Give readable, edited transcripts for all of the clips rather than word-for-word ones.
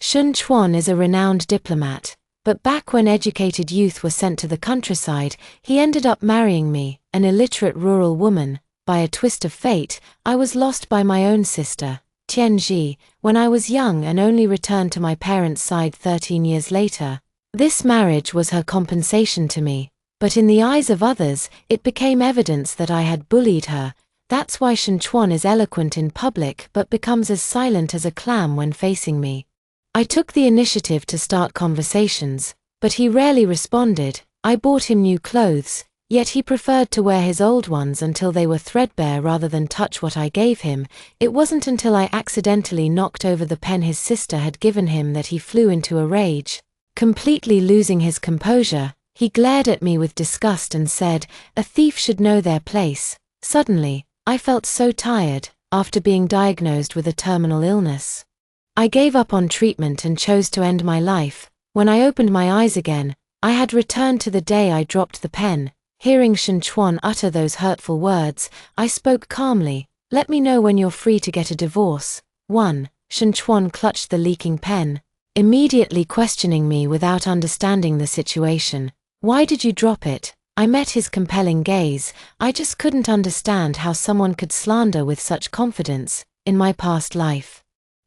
Shun Chuan is a renowned diplomat, but back when educated youth were sent to the countryside, he ended up marrying me, an illiterate rural woman. By a twist of fate, I was lost by my own sister, Tianji, when I was young and only returned to my parents' side 13 years later. This marriage was her compensation to me, but in the eyes of others, it became evidence that I had bullied her. That's why Shun Chuan is eloquent in public but becomes as silent as a clam when facing me. I took the initiative to start conversations, but he rarely responded. I bought him new clothes, yet he preferred to wear his old ones until they were threadbare rather than touch what I gave him. It wasn't until I accidentally knocked over the pen his sister had given him that he flew into a rage. Completely losing his composure, he glared at me with disgust and said, "A thief should know their place." Suddenly, I felt so tired, after being diagnosed with a terminal illness. I gave up on treatment and chose to end my life. When I opened my eyes again, I had returned to the day I dropped the pen. Hearing Shun Chuan utter those hurtful words, I spoke calmly, "Let me know when you're free to get a divorce." 1. Shun Chuan clutched the leaking pen, immediately questioning me without understanding the situation. "Why did you drop it?" I met his compelling gaze. I just couldn't understand how someone could slander with such confidence. In my past life,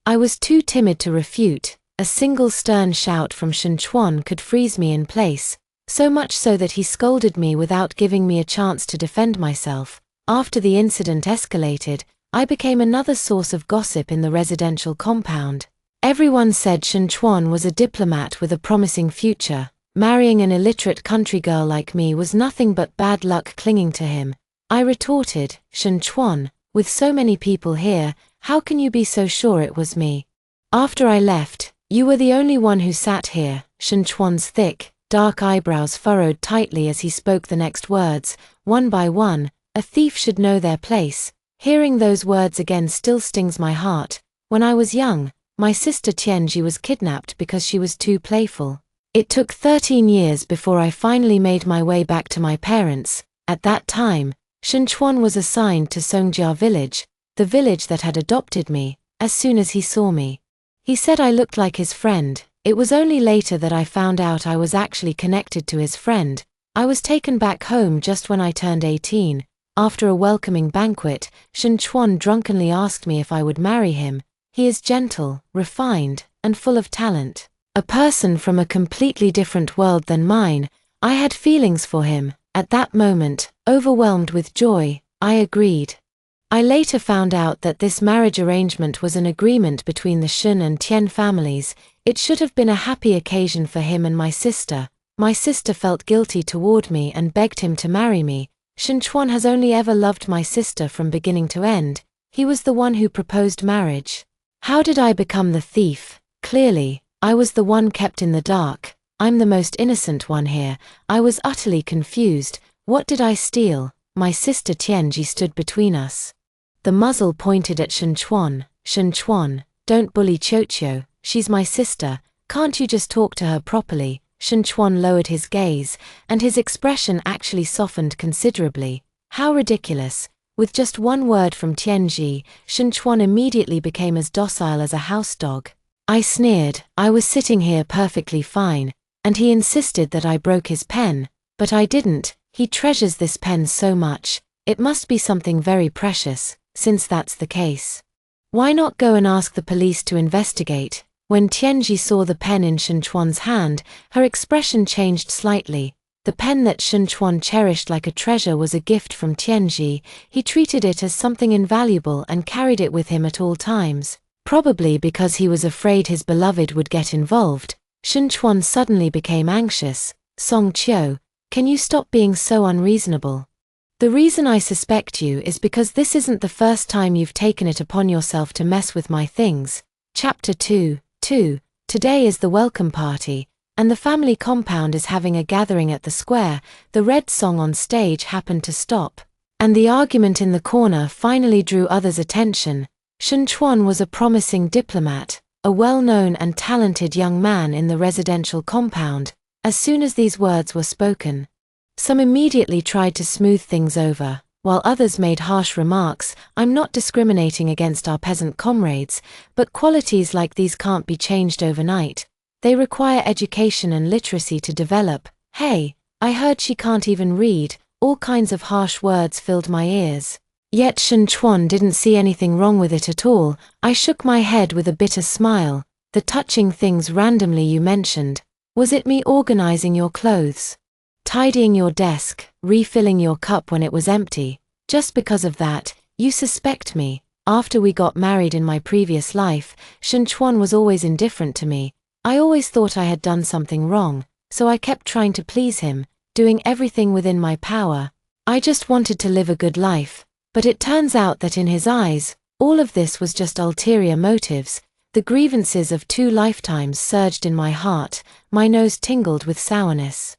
I was too timid to refute. A single stern shout from Shun Chuan could freeze me in place, so much so that he scolded me without giving me a chance to defend myself. After the incident escalated, I became another source of gossip in the residential compound. Everyone said Shun Chuan was a diplomat with a promising future. Marrying an illiterate country girl like me was nothing but bad luck clinging to him. I retorted, "Shun Chuan, with so many people here, how can you be so sure it was me? After I left, you were the only one who sat here." Shun Chuan's thick, dark eyebrows furrowed tightly as he spoke the next words, one by one. "A thief should know their place." Hearing those words again still stings my heart. When I was young, my sister Tianji was kidnapped because she was too playful. It took 13 years before I finally made my way back to my parents. At that time, Shun Chuan was assigned to Songjia village, the village that had adopted me. As soon as he saw me, he said I looked like his friend. It was only later that I found out I was actually connected to his friend. I was taken back home just when I turned 18. After a welcoming banquet, Shun Chuan drunkenly asked me if I would marry him. He is gentle, refined, and full of talent. A person from a completely different world than mine. I had feelings for him. At that moment, overwhelmed with joy, I agreed. I later found out that this marriage arrangement was an agreement between the Shun and Tian families. It should have been a happy occasion for him and my sister. My sister felt guilty toward me and begged him to marry me. Shun Chuan has only ever loved my sister from beginning to end. He was the one who proposed marriage. How did I become the thief? Clearly, I was the one kept in the dark. I'm the most innocent one here. I was utterly confused. What did I steal? My sister Tianji stood between us. The muzzle pointed at Shun Chuan. "Shun Chuan, don't bully Qiuqiu. She's my sister. Can't you just talk to her properly?" Shun Chuan lowered his gaze, and his expression actually softened considerably. How ridiculous. With just one word from Tianji, Shun Chuan immediately became as docile as a house dog. I sneered. I was sitting here perfectly fine, and he insisted that I broke his pen. But I didn't. He treasures this pen so much. It must be something very precious, since that's the case. Why not go and ask the police to investigate? When Tianji saw the pen in Shun Chuan's hand, her expression changed slightly. The pen that Shun Chuan cherished like a treasure was a gift from Tianji. He treated it as something invaluable and carried it with him at all times. Probably because he was afraid his beloved would get involved, Shun Chuan suddenly became anxious. "Song Qiu, can you stop being so unreasonable? The reason I suspect you is because this isn't the first time you've taken it upon yourself to mess with my things." Chapter 2. Today is the welcome party, and the family compound is having a gathering at the square. The red song on stage happened to stop, and the argument in the corner finally drew others' attention. Shun Chuan was a promising diplomat, a well-known and talented young man in the residential compound. As soon as these words were spoken, some immediately tried to smooth things over. while others made harsh remarks. I'm not discriminating against our peasant comrades, but qualities like these can't be changed overnight. They require education and literacy to develop. Hey, I heard she can't even read. All kinds of harsh words filled my ears. Yet Shen Chuan didn't see anything wrong with it at all. I shook my head with a bitter smile. The touching things randomly you mentioned. Was it me organizing your clothes? Tidying your desk, refilling your cup when it was empty? Just because of that, you suspect me? After we got married in my previous life, Shen Chuan was always indifferent to me. I always thought I had done something wrong, so I kept trying to please him, doing everything within my power. I just wanted to live a good life. But it turns out that in his eyes, all of this was just ulterior motives. The grievances of 2 lifetimes surged in my heart, my nose tingled with sourness.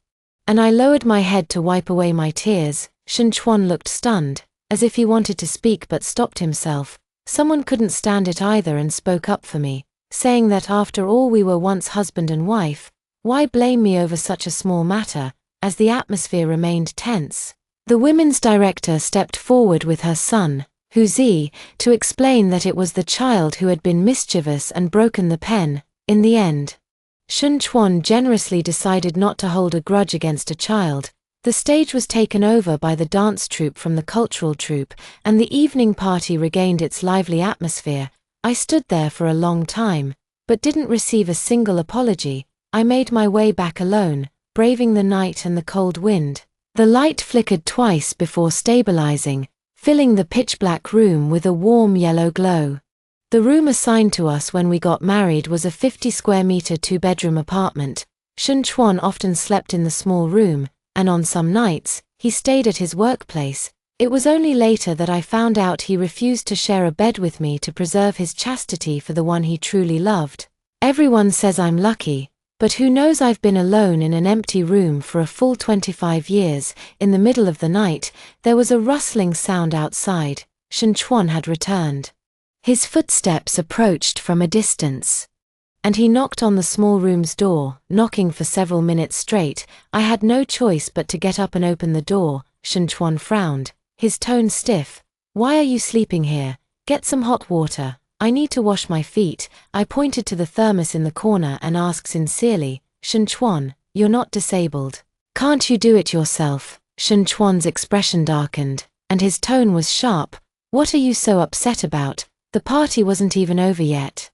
And I lowered my head to wipe away my tears. Shen Chuan looked stunned, as if he wanted to speak but stopped himself. Someone couldn't stand it either and spoke up for me, saying that after all we were once husband and wife. Why blame me over such a small matter? As the atmosphere remained tense, the women's director stepped forward with her son, Hu Zi, to explain that it was the child who had been mischievous and broken the pen. In the end, Shen Chuan generously decided not to hold a grudge against a child. The stage was taken over by the dance troupe from the cultural troupe, and the evening party regained its lively atmosphere. I stood there for a long time, but didn't receive a single apology. I made my way back alone, braving the night and the cold wind. The light flickered twice before stabilizing, filling the pitch-black room with a warm yellow glow. The room assigned to us when we got married was a 50-square-meter 2-bedroom apartment. Shen Chuan often slept in the small room, and on some nights, he stayed at his workplace. It was only later that I found out he refused to share a bed with me to preserve his chastity for the one he truly loved. Everyone says I'm lucky. But who knows, I've been alone in an empty room for a full 25 years. In the middle of the night, there was a rustling sound outside. Shen Chuan had returned. His footsteps approached from a distance, and he knocked on the small room's door, knocking for several minutes straight. I had no choice but to get up and open the door. Shen Chuan frowned, his tone stiff. Why are you sleeping here? Get some hot water. I need to wash my feet. I pointed to the thermos in the corner and asked sincerely, Shen Chuan, you're not disabled. Can't you do it yourself? Shen Chuan's expression darkened, and his tone was sharp. What are you so upset about? The party wasn't even over yet.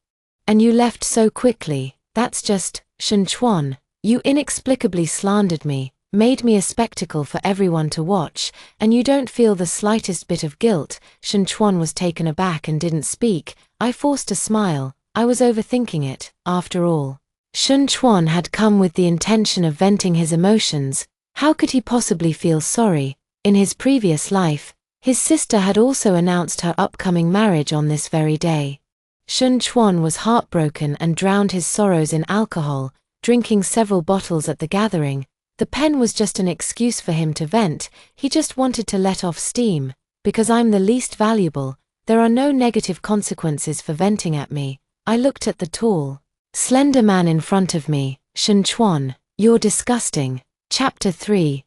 And you left so quickly. That's just, Shen Chuan, you inexplicably slandered me, made me a spectacle for everyone to watch, and you don't feel the slightest bit of guilt. Shen Chuan was taken aback and didn't speak. I forced a smile. I was overthinking it, after all. Shen Chuan had come with the intention of venting his emotions. How could he possibly feel sorry? In his previous life, his sister had also announced her upcoming marriage on this very day. Shen Chuan was heartbroken and drowned his sorrows in alcohol, drinking several bottles at the gathering. The pen was just an excuse for him to vent. He just wanted to let off steam. Because I'm the least valuable, there are no negative consequences for venting at me. I looked at the tall, slender man in front of me. Shen Chuan, you're disgusting. Chapter 3.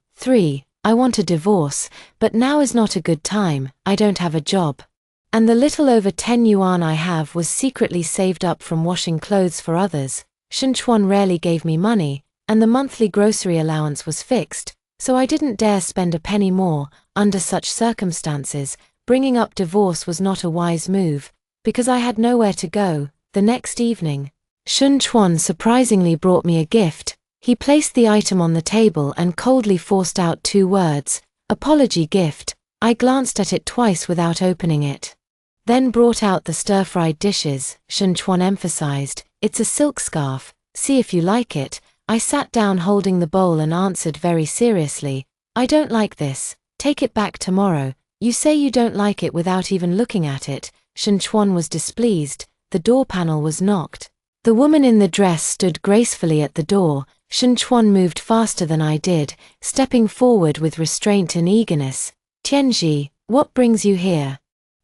I want a divorce, but now is not a good time. I don't have a job. And the little over 10 yuan I have was secretly saved up from washing clothes for others. Shen Chuan rarely gave me money, and the monthly grocery allowance was fixed, so I didn't dare spend a penny more. Under such circumstances, bringing up divorce was not a wise move, because I had nowhere to go. The next evening, Shen Chuan surprisingly brought me a gift. He placed the item on the table and coldly forced out 2 words, apology gift. I glanced at it twice without opening it. Then brought out the stir-fried dishes. Shen Chuan emphasized, it's a silk scarf, see if you like it. I sat down holding the bowl and answered very seriously, I don't like this, take it back tomorrow. You say you don't like it without even looking at it. Shen Chuan was displeased. The door panel was knocked. The woman in the dress stood gracefully at the door. Shen Chuan moved faster than I did, stepping forward with restraint and eagerness. Tianji, what brings you here?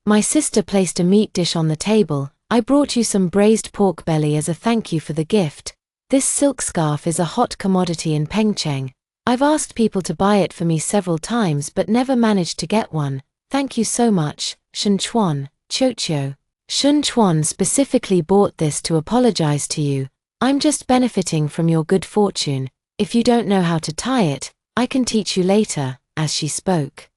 My sister placed a meat dish on the table. I brought you some braised pork belly as a thank you for the gift. This silk scarf is a hot commodity in Pengcheng. I've asked people to buy it for me several times but never managed to get one. Thank you so much, Shun Chuan, Chocho. Shun Chuan specifically bought this to apologize to you. I'm just benefiting from your good fortune. If you don't know how to tie it, I can teach you later," as she spoke.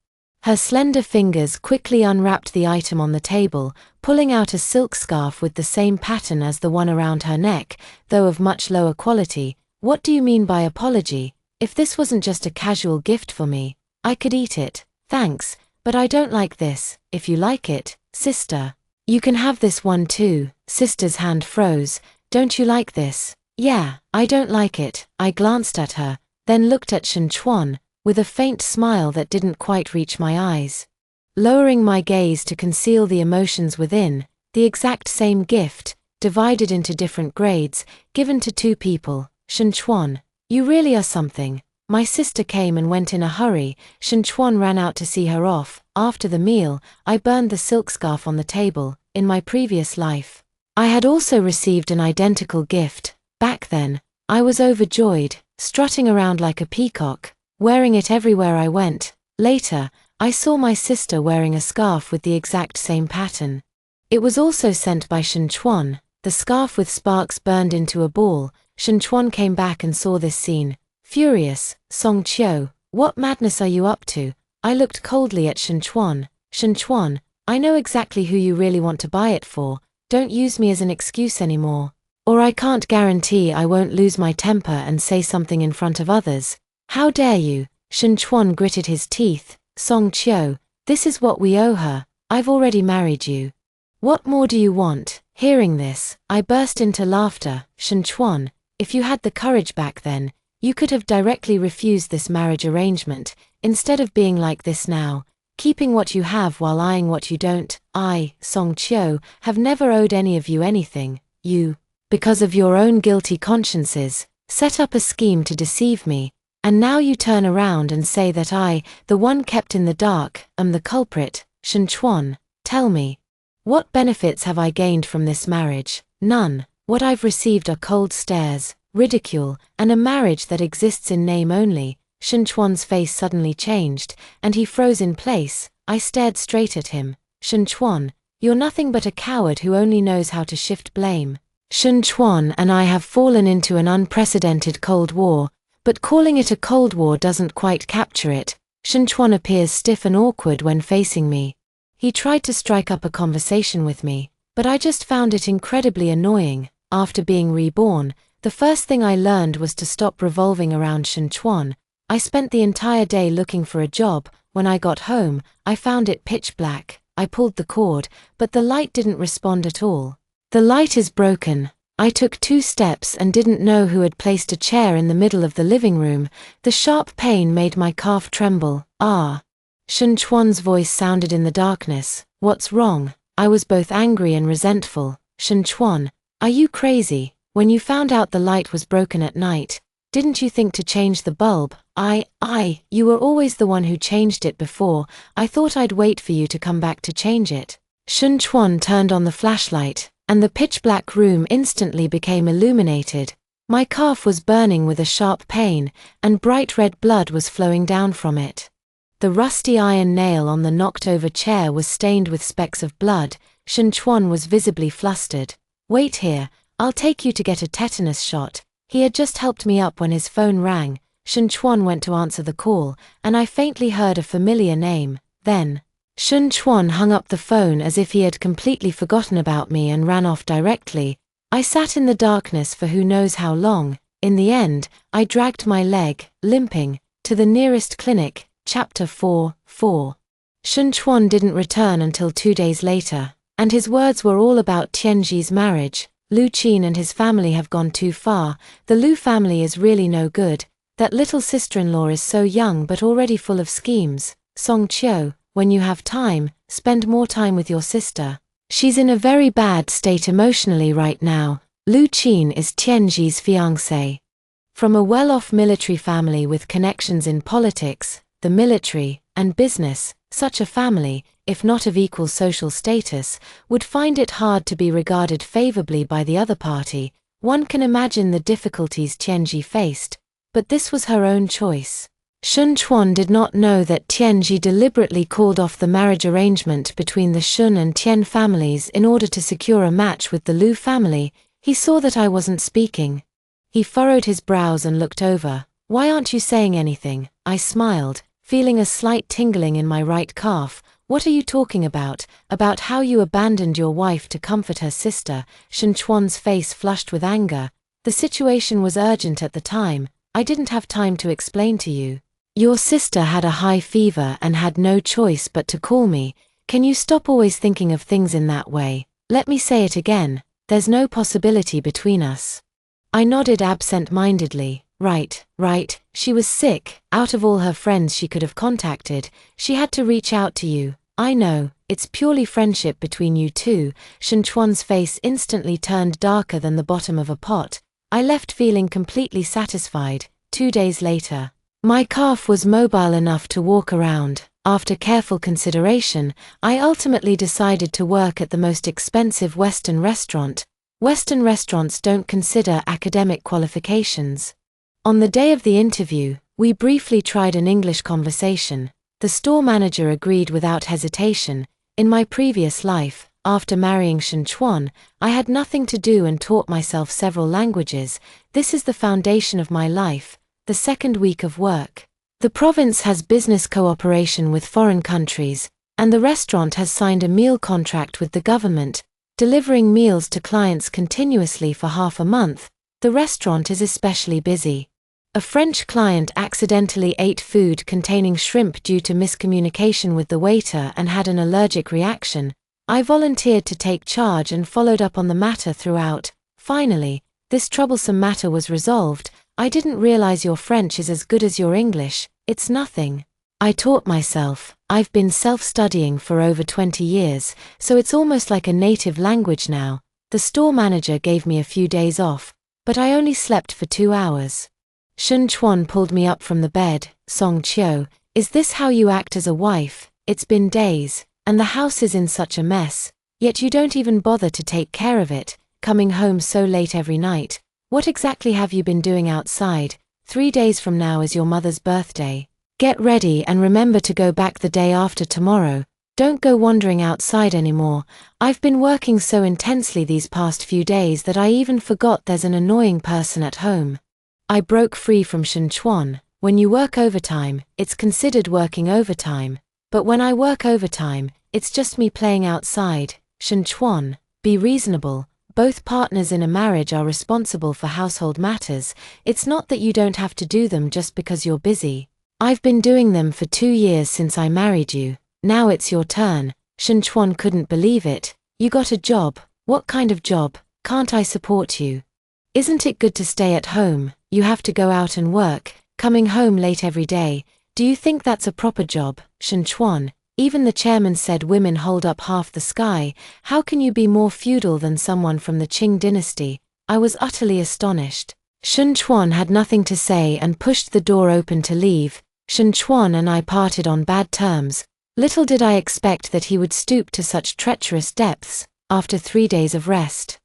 Her slender fingers quickly unwrapped the item on the table, pulling out a silk scarf with the same pattern as the one around her neck, though of much lower quality. "What do you mean by apology? If this wasn't just a casual gift for me, I could eat it. Thanks, but I don't like this. If you like it, sister, you can have this one too." Sister's hand froze. "Don't you like this?" "Yeah, I don't like it." I glanced at her, then looked at Shun Chuan, with a faint smile that didn't quite reach my eyes. Lowering my gaze to conceal the emotions within, the exact same gift, divided into different grades, given to two people. "Shun Chuan, you really are something." My sister came and went in a hurry. Shun Chuan ran out to see her off. After the meal, I burned the silk scarf on the table. In my previous life, I had also received an identical gift. Back then, I was overjoyed, strutting around like a peacock, wearing it everywhere I went. Later, I saw my sister wearing a scarf with the exact same pattern. It was also sent by Shun Chuan, the scarf with sparks burned into a ball. Shun Chuan came back and saw this scene. Furious, "Song Qiu, what madness are you up to?" I looked coldly at Shun Chuan. "Shun Chuan, I know exactly who you really want to buy it for. Don't use me as an excuse anymore. Or I can't guarantee I won't lose my temper and say something in front of others." "How dare you?" Shun Chuan gritted his teeth. "Song Qiu, this is what we owe her. I've already married you. What more do you want?" Hearing this, I burst into laughter. "Shun Chuan, if you had the courage back then, you could have directly refused this marriage arrangement, instead of being like this now, keeping what you have while eyeing what you don't. I, Song Qiu, have never owed any of you anything. You, because of your own guilty consciences, set up a scheme to deceive me. And now you turn around and say that I, the one kept in the dark, am the culprit. Shun Chuan, tell me, what benefits have I gained from this marriage? None. What I've received are cold stares, ridicule, and a marriage that exists in name only." Shun Chuan's face suddenly changed, and he froze in place. I stared straight at him. "Shun Chuan, you're nothing but a coward who only knows how to shift blame. Shun Chuan and I have fallen into an unprecedented Cold War, but calling it a Cold War doesn't quite capture it." Shun Chuan appears stiff and awkward when facing me. He tried to strike up a conversation with me, but I just found it incredibly annoying. After being reborn, the first thing I learned was to stop revolving around Shun Chuan. I spent the entire day looking for a job. When I got home, I found it pitch black. I pulled the cord, but the light didn't respond at all. "The light is broken." I took 2 steps and didn't know who had placed a chair in the middle of the living room. The sharp pain made my calf tremble. "Ah." Shun Chuan's voice sounded in the darkness. "What's wrong?" I was both angry and resentful. "Shun Chuan, are you crazy? When you found out the light was broken at night, didn't you think to change the bulb?" You were always the one who changed it before. I thought I'd wait for you to come back to change it." Shun Chuan turned on the flashlight, and the pitch-black room instantly became illuminated. My calf was burning with a sharp pain, and bright red blood was flowing down from it. The rusty iron nail on the knocked-over chair was stained with specks of blood. Shun Chuan was visibly flustered. "Wait here, I'll take you to get a tetanus shot." He had just helped me up when his phone rang. Shun Chuan went to answer the call, and I faintly heard a familiar name. Then, Shun Chuan hung up the phone as if he had completely forgotten about me and ran off directly. I sat in the darkness for who knows how long. In the end, I dragged my leg, limping, to the nearest clinic. Chapter 4. Shun Chuan didn't return until 2 days later, and his words were all about Tianji's marriage. "Lu Qin and his family have gone too far. The Lu family is really no good. That little sister-in-law is so young but already full of schemes. Song Qiu, when you have time, spend more time with your sister. She's in a very bad state emotionally right now." Lu Qin is Tianji's fiancé. From a well-off military family with connections in politics, the military, and business, such a family, if not of equal social status, would find it hard to be regarded favorably by the other party. One can imagine the difficulties Tianji faced, but this was her own choice. Shun Chuan did not know that Tianji deliberately called off the marriage arrangement between the Shun and Tian families in order to secure a match with the Lu family. He saw that I wasn't speaking. He furrowed his brows and looked over. "Why aren't you saying anything?" I smiled, feeling a slight tingling in my right calf. "What are you talking about? About how you abandoned your wife to comfort her sister?" Shun Chuan's face flushed with anger. "The situation was urgent at the time. I didn't have time to explain to you. Your sister had a high fever and had no choice but to call me. Can you stop always thinking of things in that way? Let me say it again. There's no possibility between us." I nodded absent-mindedly. Right. She was sick. Out of all her friends she could have contacted, she had to reach out to you. I know, it's purely friendship between you two." Shun Chuan's face instantly turned darker than the bottom of a pot. I left feeling completely satisfied. 2 days later, my calf was mobile enough to walk around. After careful consideration, I ultimately decided to work at the most expensive Western restaurant. Western restaurants don't consider academic qualifications. On the day of the interview, we briefly tried an English conversation. The store manager agreed without hesitation. In my previous life, after marrying Shun Chuan, I had nothing to do and taught myself several languages. This is the foundation of my life. The second week of work. The province has business cooperation with foreign countries, and the restaurant has signed a meal contract with the government, delivering meals to clients continuously for half a month. The restaurant is especially busy. A French client accidentally ate food containing shrimp due to miscommunication with the waiter and had an allergic reaction. I volunteered to take charge and followed up on the matter throughout. Finally, this troublesome matter was resolved. "I didn't realize your French is as good as your English." "It's nothing. I taught myself. I've been self-studying for over 20 years, so it's almost like a native language now." The store manager gave me a few days off, but I only slept for 2 hours. Shun Chuan pulled me up from the bed. "Song Qiu, is this how you act as a wife? It's been days, and the house is in such a mess, yet you don't even bother to take care of it, coming home so late every night. What exactly have you been doing outside? 3 days from now is your mother's birthday. Get ready and remember to go back the day after tomorrow. Don't go wandering outside anymore. I've been working so intensely these past few days that I even forgot there's an annoying person at home." I broke free from Shun Chuan. "When you work overtime, it's considered working overtime. But when I work overtime, it's just me playing outside." Shun Chuan, be reasonable. Both partners in a marriage are responsible for household matters. It's not that you don't have to do them just because you're busy. I've been doing them for 2 years since I married you. Now it's your turn." Shun Chuan couldn't believe it. "You got a job? What kind of job? Can't I support you? Isn't it good to stay at home? You have to go out and work, coming home late every day. Do you think that's a proper job?" "Shun Chuan, even the chairman said women hold up half the sky. How can you be more feudal than someone from the Qing dynasty?" I was utterly astonished. Shun Chuan had nothing to say and pushed the door open to leave. Shun Chuan and I parted on bad terms. Little did I expect that he would stoop to such treacherous depths. After 3 days of rest,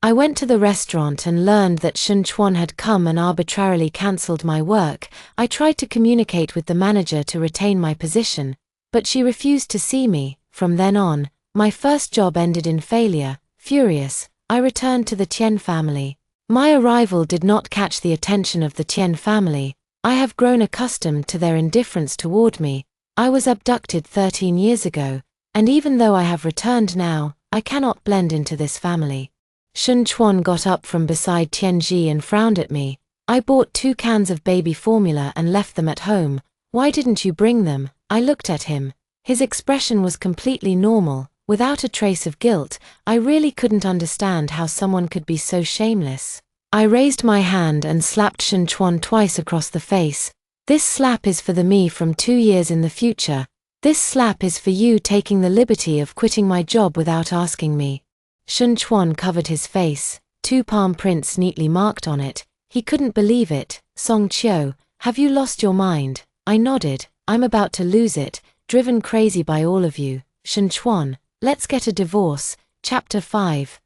I went to the restaurant and learned that Shun Chuan had come and arbitrarily cancelled my work. I tried to communicate with the manager to retain my position, but she refused to see me. From then on, my first job ended in failure. Furious, I returned to the Tian family. My arrival did not catch the attention of the Tian family. I have grown accustomed to their indifference toward me. I was abducted 13 years ago, and even though I have returned now, I cannot blend into this family. Shun Chuan got up from beside Tianji and frowned at me. "I bought 2 cans of baby formula and left them at home. Why didn't you bring them?" I looked at him. His expression was completely normal, without a trace of guilt. I really couldn't understand how someone could be so shameless. I raised my hand and slapped Shun Chuan twice across the face. "This slap is for the me from 2 years in the future. This slap is for you taking the liberty of quitting my job without asking me." Shun Chuan covered his face, 2 palm prints neatly marked on it. He couldn't believe it. "Song Qiu, have you lost your mind?" I nodded. "I'm about to lose it, driven crazy by all of you." Shun Chuan, let's get a divorce. Chapter 5.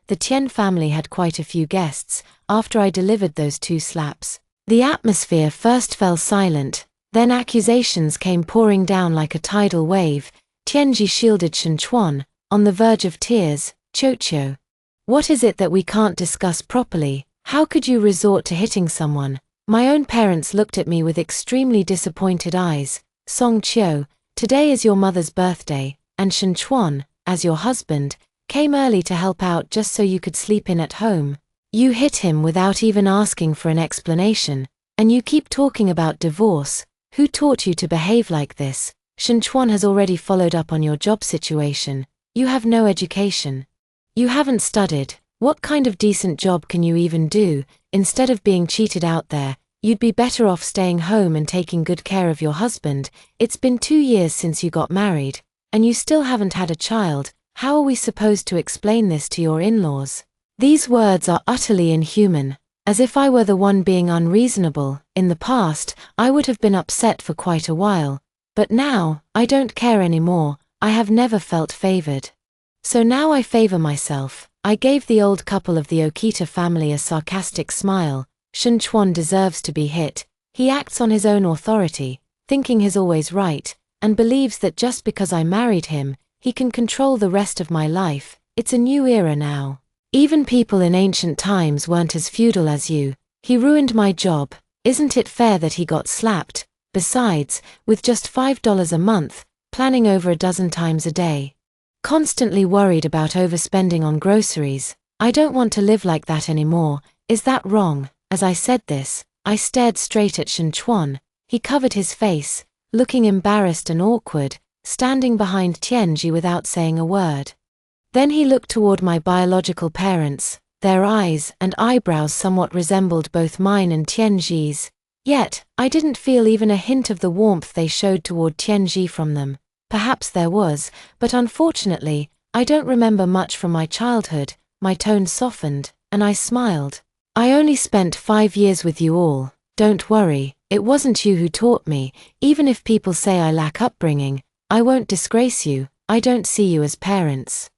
The Tian family had quite a few guests. After I delivered those 2 slaps, The atmosphere first fell silent, then accusations came pouring down like a tidal wave. Tianji shielded Shen Chuan, on the verge of tears. Chocho. What is it that we can't discuss properly? How could you resort to hitting someone? My own parents looked at me with extremely disappointed eyes. Song Qiu, today is your mother's birthday, and Shen Chuan, as your husband, came early to help out just so you could sleep in at home. You hit him without even asking for an explanation, and you keep talking about divorce. Who taught you to behave like this? Shen Chuan has already followed up on your job situation. You have no education. You haven't studied. What kind of decent job can you even do? Instead of being cheated out there, you'd be better off staying home and taking good care of your husband. It's been 2 years since you got married, and you still haven't had a child. How are we supposed to explain this to your in-laws? These words are utterly inhuman. As if I were the one being unreasonable. In the past, I would have been upset for quite a while. But now, I don't care anymore. I have never felt favored. So now I favor myself. I gave the old couple of the Okita family a sarcastic smile. Shen Chuan deserves to be hit. He acts on his own authority, thinking he's always right, and believes that just because I married him, he can control the rest of my life. It's a new era now. Even people in ancient times weren't as feudal as you. He ruined my job. Isn't it fair that he got slapped? Besides, with just $5 a month, planning over a dozen times a day. Constantly worried about overspending on groceries. I don't want to live like that anymore. Is that wrong? As I said this, I stared straight at Shen Chuan. He covered his face, looking embarrassed and awkward, standing behind Tianji without saying a word. Then he looked toward my biological parents. Their eyes and eyebrows somewhat resembled both mine and Tianji's. Yet, I didn't feel even a hint of the warmth they showed toward Tianji from them. Perhaps there was, but unfortunately, I don't remember much from my childhood. My tone softened, and I smiled. I only spent 5 years with you all. Don't worry, it wasn't you who taught me. Even if people say I lack upbringing, I won't disgrace you. I don't see you as parents.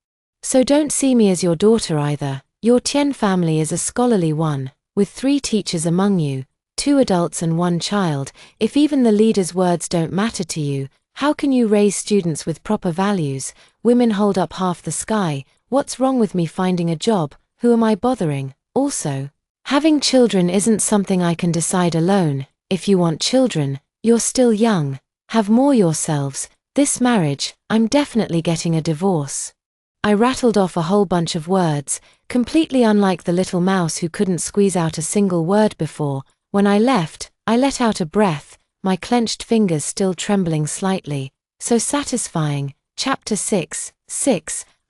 So don't see me as your daughter either. Your Tian family is a scholarly one, with 3 teachers among you, 2 adults and 1 child. If even the leader's words don't matter to you, how can you raise students with proper values? Women hold up half the sky. What's wrong with me finding a job? Who am I bothering? Also, having children isn't something I can decide alone. If you want children, you're still young. Have more yourselves. This marriage, I'm definitely getting a divorce. I rattled off a whole bunch of words, completely unlike the little mouse who couldn't squeeze out a single word before. When I left, I let out a breath, my clenched fingers still trembling slightly. So satisfying. Chapter 6.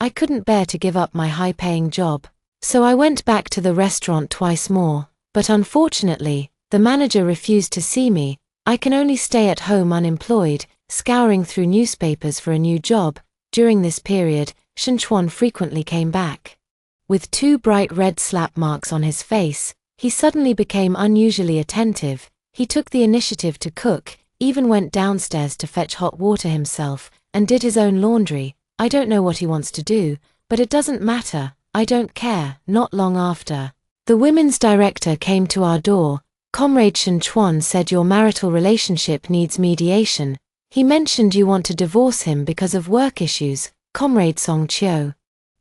I couldn't bear to give up my high-paying job. So I went back to the restaurant twice more, but unfortunately, the manager refused to see me. I can only stay at home unemployed, scouring through newspapers for a new job. During this period, Shen Chuan frequently came back. With 2 bright red slap marks on his face, he suddenly became unusually attentive. He took the initiative to cook, even went downstairs to fetch hot water himself, and did his own laundry. I don't know what he wants to do, but it doesn't matter. I don't care. Not long after, the women's director came to our door. Comrade Shen Chuan said your marital relationship needs mediation. He mentioned you want to divorce him because of work issues. Comrade Song Qiu.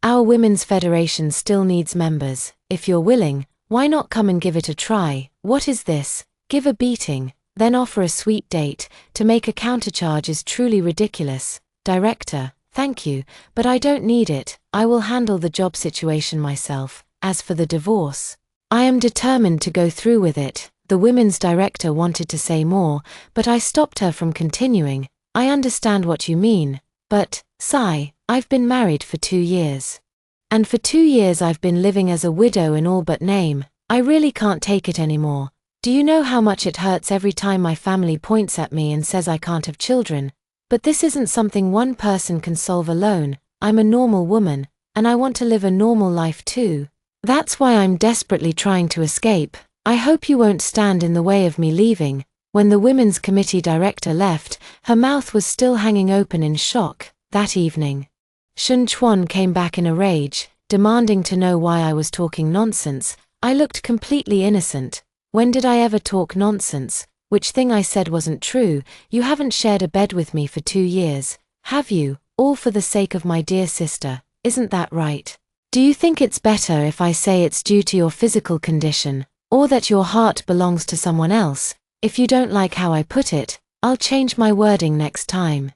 Our women's federation still needs members. If you're willing, why not come and give it a try? What is this? Give a beating, then offer a sweet date. To make a countercharge is truly ridiculous. Director, thank you, but I don't need it. I will handle the job situation myself. As for the divorce, I am determined to go through with it. The women's director wanted to say more, but I stopped her from continuing. I understand what you mean, but, Sai, I've been married for 2 years. And for 2 years I've been living as a widow in all but name. I really can't take it anymore. Do you know how much it hurts every time my family points at me and says I can't have children? But this isn't something one person can solve alone. I'm a normal woman, and I want to live a normal life too. That's why I'm desperately trying to escape. I hope you won't stand in the way of me leaving. When the women's committee director left, her mouth was still hanging open in shock. That evening, Shen Chuan came back in a rage, demanding to know why I was talking nonsense. I looked completely innocent. When did I ever talk nonsense? Which thing I said wasn't true? You haven't shared a bed with me for 2 years, have you? All for the sake of my dear sister, isn't that right? Do you think it's better if I say it's due to your physical condition, or that your heart belongs to someone else? If you don't like how I put it, I'll change my wording next time.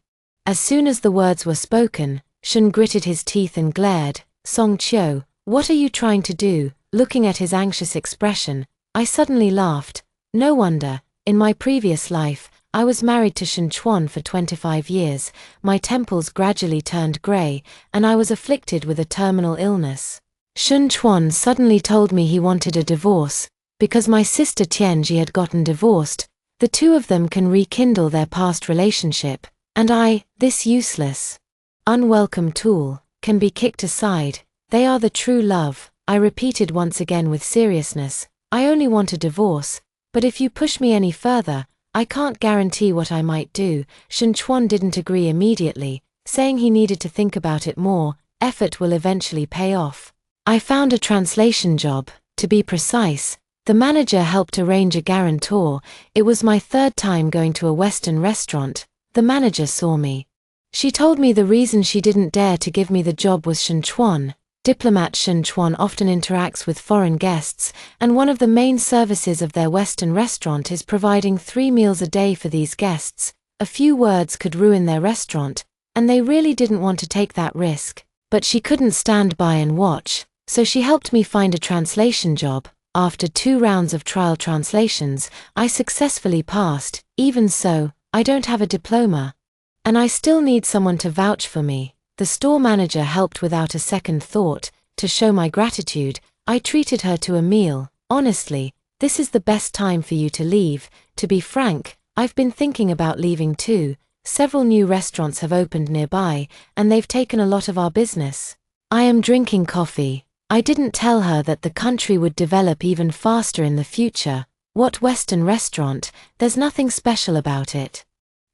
As soon as the words were spoken, Shun gritted his teeth and glared. Song Chio, what are you trying to do? Looking at his anxious expression, I suddenly laughed. No wonder, in my previous life, I was married to Shun Chuan for 25 years, my temples gradually turned grey, and I was afflicted with a terminal illness. Shun Chuan suddenly told me he wanted a divorce, because my sister Tianji had gotten divorced. The two of them can rekindle their past relationship, and this useless, unwelcome tool, can be kicked aside. They are the true love, I repeated once again with seriousness. I only want a divorce, but if you push me any further, I can't guarantee what I might do. Shun Chuan didn't agree immediately, saying he needed to think about it more. Effort will eventually pay off. I found a translation job, to be precise. The manager helped arrange a guarantor. It was my 3rd time going to a Western restaurant. The manager saw me. She told me the reason she didn't dare to give me the job was Shun Chuan. Diplomat Shun Chuan often interacts with foreign guests, and one of the main services of their Western restaurant is providing 3 meals a day for these guests. A few words could ruin their restaurant, and they really didn't want to take that risk. But she couldn't stand by and watch, so she helped me find a translation job. After 2 rounds of trial translations, I successfully passed. Even so, I don't have a diploma, and I still need someone to vouch for me. The store manager helped without a second thought. To show my gratitude, I treated her to a meal. Honestly, this is the best time for you to leave. To be frank, I've been thinking about leaving too. Several new restaurants have opened nearby, and they've taken a lot of our business. I am drinking coffee. I didn't tell her that the country would develop even faster in the future. What Western restaurant? There's nothing special about it.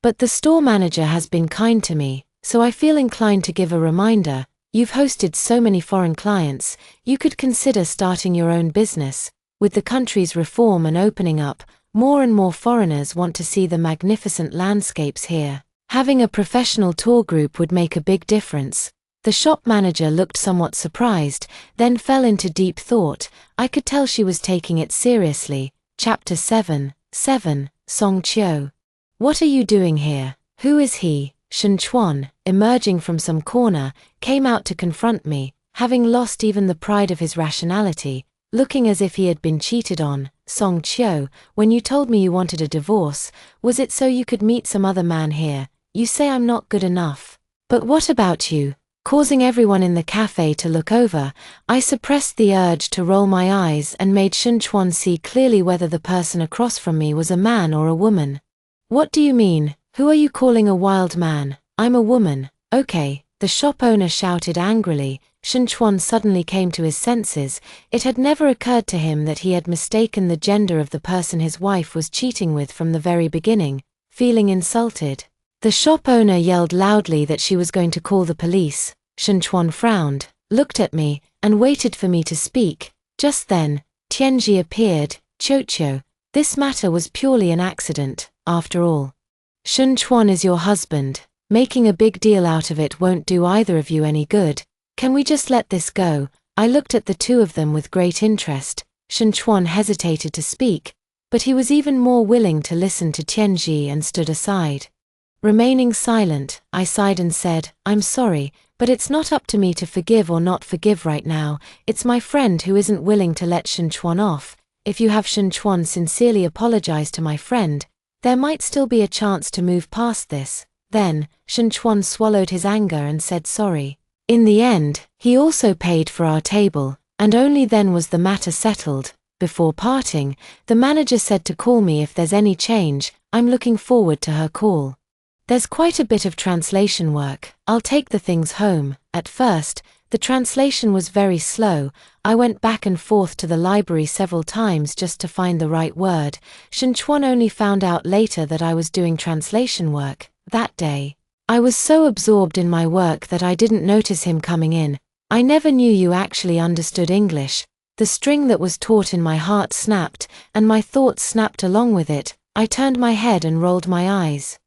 But the store manager has been kind to me, so I feel inclined to give a reminder. You've hosted so many foreign clients, you could consider starting your own business. With the country's reform and opening up, more and more foreigners want to see the magnificent landscapes here. Having a professional tour group would make a big difference. The shop manager looked somewhat surprised, then fell into deep thought. I could tell she was taking it seriously. Chapter 7. Song Chio. What are you doing here? Who is he? Shun Chuan, emerging from some corner, came out to confront me, having lost even the pride of his rationality, looking as if he had been cheated on. Song Chio, when you told me you wanted a divorce, was it so you could meet some other man here? You say I'm not good enough. But what about you? Causing everyone in the cafe to look over, I suppressed the urge to roll my eyes and made Shun Chuan see clearly whether the person across from me was a man or a woman. What do you mean? Who are you calling a wild man? I'm a woman. Okay, the shop owner shouted angrily. Shun Chuan suddenly came to his senses. It had never occurred to him that he had mistaken the gender of the person his wife was cheating with from the very beginning. Feeling insulted, the shop owner yelled loudly that she was going to call the police. Shun Chuan frowned, looked at me, and waited for me to speak. Just then, Tianji appeared. Chocho, this matter was purely an accident, after all. Shun Chuan is your husband. Making a big deal out of it won't do either of you any good. Can we just let this go? I looked at the two of them with great interest. Shun Chuan hesitated to speak, but he was even more willing to listen to Tianji and stood aside. Remaining silent, I sighed and said, I'm sorry, but it's not up to me to forgive or not forgive right now. It's my friend who isn't willing to let Shun Chuan off. If you have Shun Chuan sincerely apologize to my friend, there might still be a chance to move past this. Then, Shun Chuan swallowed his anger and said sorry. In the end, he also paid for our table, and only then was the matter settled. Before parting, the manager said to call me if there's any change. I'm looking forward to her call. There's quite a bit of translation work. I'll take the things home. At first, the translation was very slow. I went back and forth to the library several times just to find the right word. Shun Chuan only found out later that I was doing translation work. That day, I was so absorbed in my work that I didn't notice him coming in. I never knew you actually understood English. The string that was taut in my heart snapped, and my thoughts snapped along with it. I turned my head and rolled my eyes.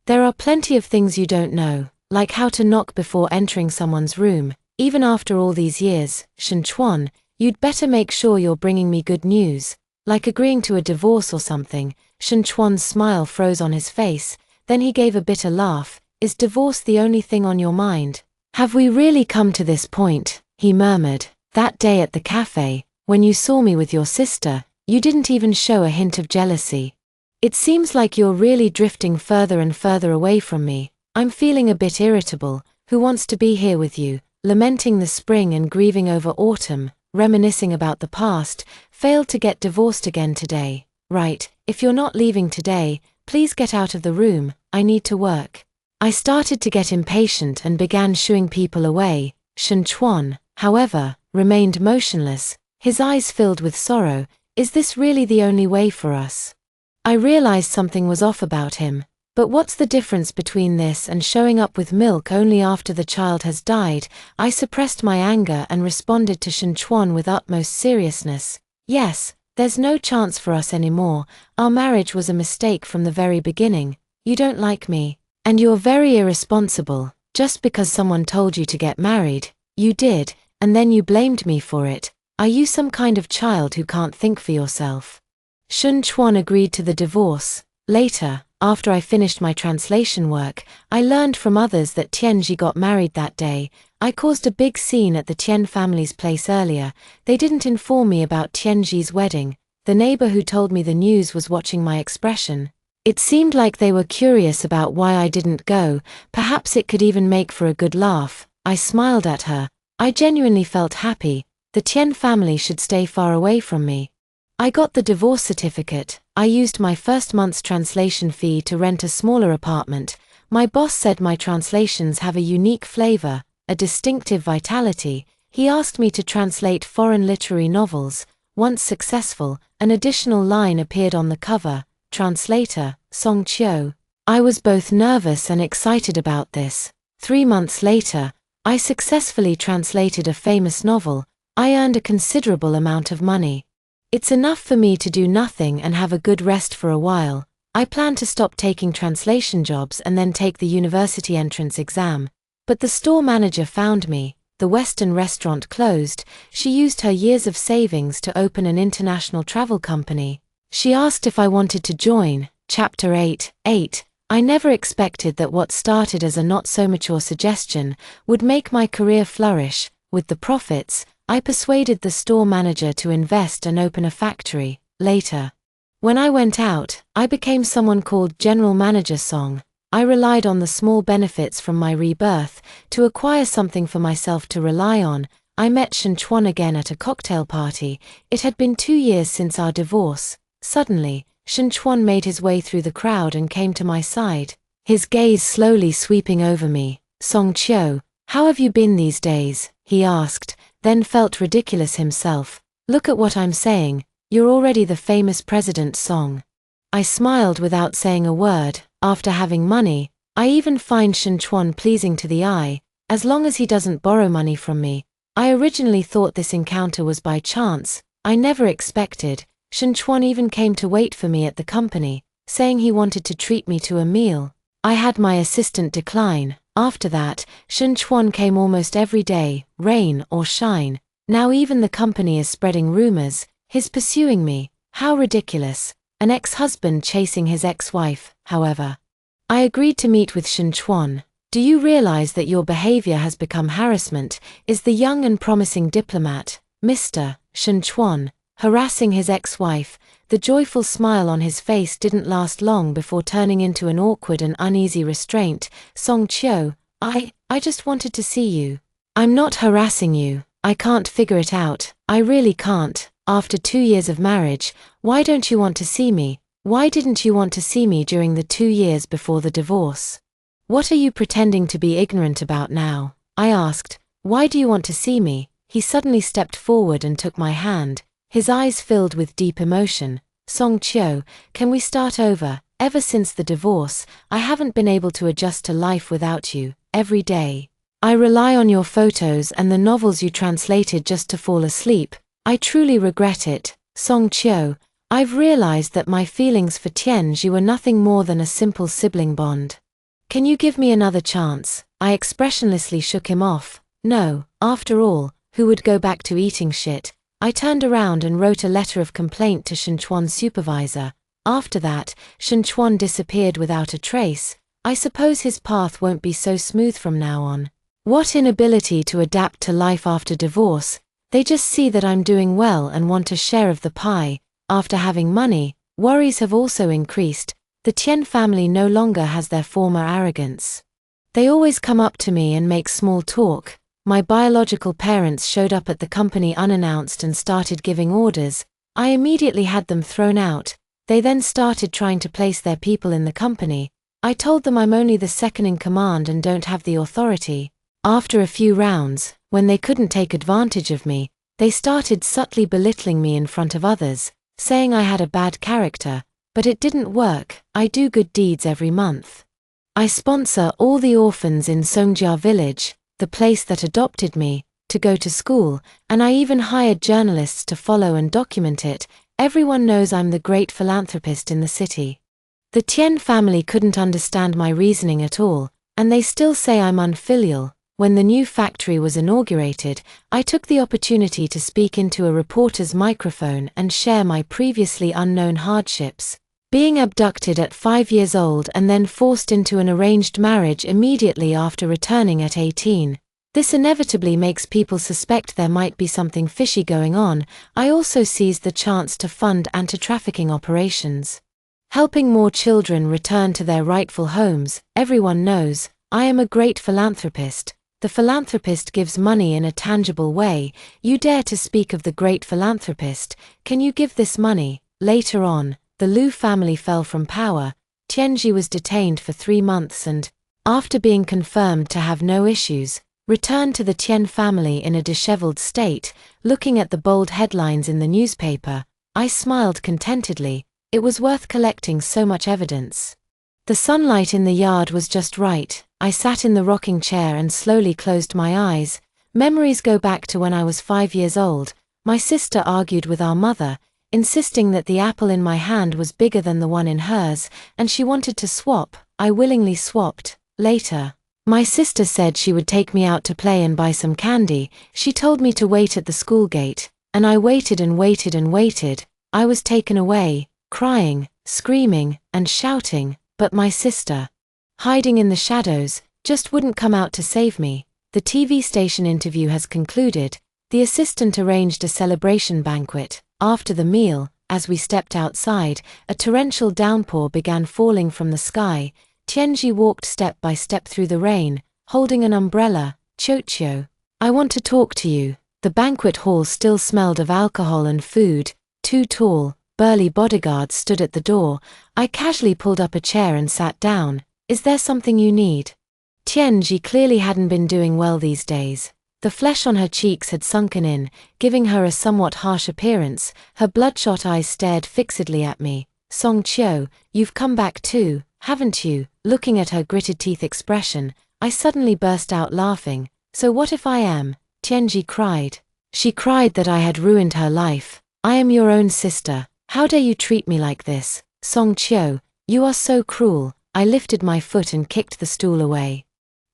There are plenty of things you don't know, like how to knock before entering someone's room. Even after all these years, Shen Chuan, you'd better make sure you're bringing me good news. Like agreeing to a divorce or something. Shen Chuan's smile froze on his face, then he gave a bitter laugh. Is divorce the only thing on your mind? Have we really come to this point? He murmured. That day at the cafe, when you saw me with your sister, you didn't even show a hint of jealousy. It seems like you're really drifting further and further away from me. I'm feeling a bit irritable. Who wants to be here with you? Lamenting the spring and grieving over autumn, reminiscing about the past, failed to get divorced again today. Right, if you're not leaving today, please get out of the room, I need to work. I started to get impatient and began shooing people away. Shen Chuan, however, remained motionless, his eyes filled with sorrow. Is this really the only way for us? I realized something was off about him. But what's the difference between this and showing up with milk only after the child has died? I suppressed my anger and responded to Shen Chuan with utmost seriousness. Yes, there's no chance for us anymore. Our marriage was a mistake from the very beginning. You don't like me. And you're very irresponsible. Just because someone told you to get married, you did, and then you blamed me for it. Are you some kind of child who can't think for yourself? Shen Chuan agreed to the divorce. Later, after I finished my translation work, I learned from others that Tianji got married that day. I caused a big scene at the Tian family's place earlier. They didn't inform me about Tianji's wedding. The neighbor who told me the news was watching my expression. It seemed like they were curious about why I didn't go. Perhaps it could even make for a good laugh. I smiled at her. I genuinely felt happy. The Tian family should stay far away from me. I got the divorce certificate. I used my first month's translation fee to rent a smaller apartment. My boss said my translations have a unique flavor, a distinctive vitality. He asked me to translate foreign literary novels. Once successful, an additional line appeared on the cover. Translator, Song Chiu. I was both nervous and excited about this. 3 months later, I successfully translated a famous novel. I earned a considerable amount of money. It's enough for me to do nothing and have a good rest for a while. I plan to stop taking translation jobs and then take the university entrance exam. But the store manager found me. The Western restaurant closed. She used her years of savings to open an international travel company. She asked if I wanted to join. Chapter 8. I never expected that what started as a not-so-mature suggestion would make my career flourish. With the profits, I persuaded the store manager to invest and open a factory. Later, when I went out, I became someone called General Manager Song. I relied on the small benefits from my rebirth to acquire something for myself to rely on. I met Shen Chuan again at a cocktail party. It had been 2 years since our divorce. Suddenly, Shen Chuan made his way through the crowd and came to my side, his gaze slowly sweeping over me. Song Chiu, how have you been these days? He asked, then felt ridiculous himself. Look at what I'm saying, you're already the famous President Song. I smiled without saying a word. After having money, I even find Shen Chuan pleasing to the eye, as long as he doesn't borrow money from me. I originally thought this encounter was by chance. I never expected. Shen Chuan even came to wait for me at the company, saying he wanted to treat me to a meal. I had my assistant decline. After that, Shen Chuan came almost every day, rain or shine. Now even the company is spreading rumors. He's pursuing me. How ridiculous. An ex-husband chasing his ex-wife, however. I agreed to meet with Shen Chuan. Do you realize that your behavior has become harassment? Is the young and promising diplomat, Mr. Shen Chuan, harassing his ex-wife? The joyful smile on his face didn't last long before turning into an awkward and uneasy restraint. Song Chiu, I just wanted to see you. I'm not harassing you. I can't figure it out. I really can't. After 2 years of marriage, why don't you want to see me? Why didn't you want to see me during the 2 years before the divorce? What are you pretending to be ignorant about now? I asked. Why do you want to see me? He suddenly stepped forward and took my hand, his eyes filled with deep emotion. Song Chiu, can we start over? Ever since the divorce, I haven't been able to adjust to life without you. Every day, I rely on your photos and the novels you translated just to fall asleep. I truly regret it, Song Chiu. I've realized that my feelings for Tianji were nothing more than a simple sibling bond. Can you give me another chance? I expressionlessly shook him off. No, after all, who would go back to eating shit? I turned around and wrote a letter of complaint to Shenchuan's supervisor. After that, Shenchuan disappeared without a trace. I suppose his path won't be so smooth from now on. What inability to adapt to life after divorce. They just see that I'm doing well and want a share of the pie. After having money, worries have also increased. The Tian family no longer has their former arrogance. They always come up to me and make small talk. My biological parents showed up at the company unannounced and started giving orders. I immediately had them thrown out. They then started trying to place their people in the company. I told them I'm only the second in command and don't have the authority. After a few rounds, when they couldn't take advantage of me, they started subtly belittling me in front of others, saying I had a bad character, but it didn't work. I do good deeds every month. I sponsor all the orphans in Songjia village, the place that adopted me, to go to school, and I even hired journalists to follow and document it. Everyone knows I'm the great philanthropist in the city. The Tian family couldn't understand my reasoning at all, and they still say I'm unfilial. When the new factory was inaugurated, I took the opportunity to speak into a reporter's microphone and share my previously unknown hardships. Being abducted at 5 years old and then forced into an arranged marriage immediately after returning at 18. This inevitably makes people suspect there might be something fishy going on. I also seized the chance to fund anti-trafficking operations, helping more children return to their rightful homes. Everyone knows I am a great philanthropist. The philanthropist gives money in a tangible way. You dare to speak of the great philanthropist? Can you give this money? Later on, the Liu family fell from power. Tianji was detained for 3 months and, after being confirmed to have no issues, returned to the Tian family in a disheveled state. Looking at the bold headlines in the newspaper, I smiled contentedly. It was worth collecting so much evidence. The sunlight in the yard was just right. I sat in the rocking chair and slowly closed my eyes. Memories go back to when I was 5 years old. My sister argued with our mother, insisting that the apple in my hand was bigger than the one in hers, and she wanted to swap. I willingly swapped. Later, my sister said she would take me out to play and buy some candy. She told me to wait at the school gate, and I waited and waited and waited. I was taken away, crying, screaming, and shouting, but my sister, hiding in the shadows, just wouldn't come out to save me. The TV station interview has concluded. The assistant arranged a celebration banquet. After the meal, as we stepped outside, a torrential downpour began falling from the sky. Tianji walked step by step through the rain, holding an umbrella. Chochio, I want to talk to you. The banquet hall still smelled of alcohol and food. 2 tall, burly bodyguards stood at the door. I casually pulled up a chair and sat down. Is there something you need? Tianji clearly hadn't been doing well these days. The flesh on her cheeks had sunken in, giving her a somewhat harsh appearance. Her bloodshot eyes stared fixedly at me. Song Chiu, you've come back too, haven't you? Looking at her gritted teeth expression, I suddenly burst out laughing. So what if I am? Tianji cried. She cried that I had ruined her life. I am your own sister. How dare you treat me like this? Song Chiu, you are so cruel. I lifted my foot and kicked the stool away.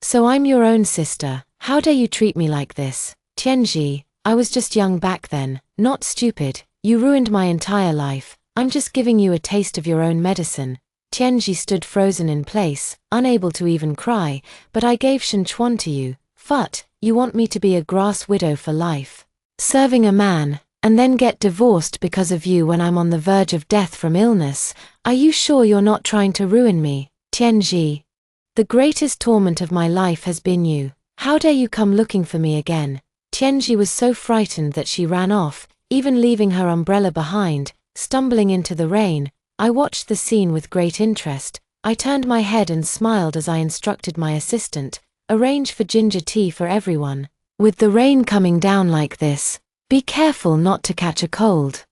So I'm your own sister. How dare you treat me like this? Tianji, I was just young back then, not stupid. You ruined my entire life. I'm just giving you a taste of your own medicine. Tianji stood frozen in place, unable to even cry. But I gave Shenchuan to you. Phut, you want me to be a grass widow for life, serving a man, and then get divorced because of you when I'm on the verge of death from illness? Are you sure you're not trying to ruin me? Tianji, the greatest torment of my life has been you. How dare you come looking for me again? Tianji was so frightened that she ran off, even leaving her umbrella behind. Stumbling into the rain, I watched the scene with great interest. I turned my head and smiled as I instructed my assistant, arrange for ginger tea for everyone. With the rain coming down like this, be careful not to catch a cold.